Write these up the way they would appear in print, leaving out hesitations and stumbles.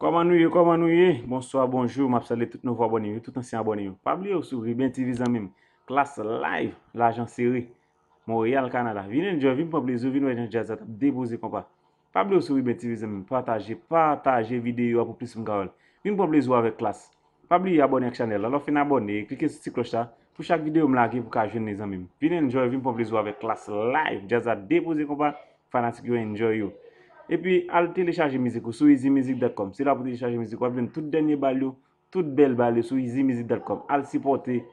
Comment nous y? Bonsoir, bonjour, m'a salué tout nouveau abonné, tout ancien abonné. Pas oublier sur Riben TV même. Classe live, l'agent série. Montréal, Canada. Venez nous venez pour plaisir, venez jazz déposer compas. Pas oublier sur Riben TV même. Partager vidéo pour plus m'gawal. Venez pour plaisir avec classe. Pas oublier abonner à la chaîne. Alors fin abonner, cliquez sur cette cloche là pour chaque vidéo me laguer pour ka joindre les amis. Venez nous pour plaisir avec classe live, jazz déposer compas. Fanatique enjoy you. Et puis, al télécharger musique sur easymusic.com. C'est là pour télécharger musique. Vous avez tout dernier balou, toute belle balou sur easymusic.com. Al supporter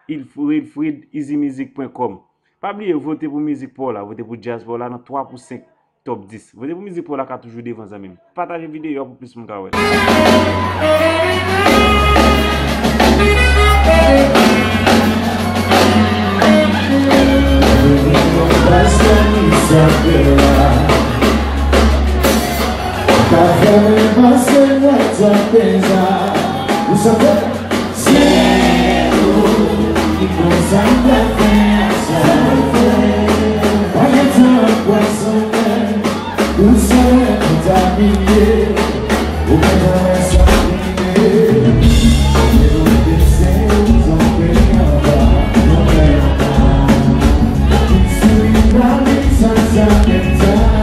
Ilfried easymusic.com. Pas oublier voter pour musique pour là, voter pour jazz pour là dans 3 pour 5 top 10. Voter pour musique pour là qui a toujours devant ça même. Partagez vidéo pour plus mon gars. Café você não pensa, o sabor cielo e coisa da festa. Olha tão coisa, o céu é contaminado, o canal é só primeiro. Eu desceu, não pegava, não pegava. Isso me dá mensagem pensar.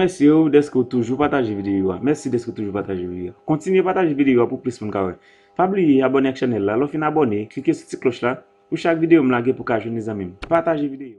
merci d'être toujours partager vidéo. Merci d'être toujours partager vidéo. Continuez à partager vidéo pour plus de monde. Pas oublier abonner à la chaîne là. Lorsque vous abonnez, cliquez sur cette cloche là pour chaque vidéo me pour que je les amis. Partagez vidéo.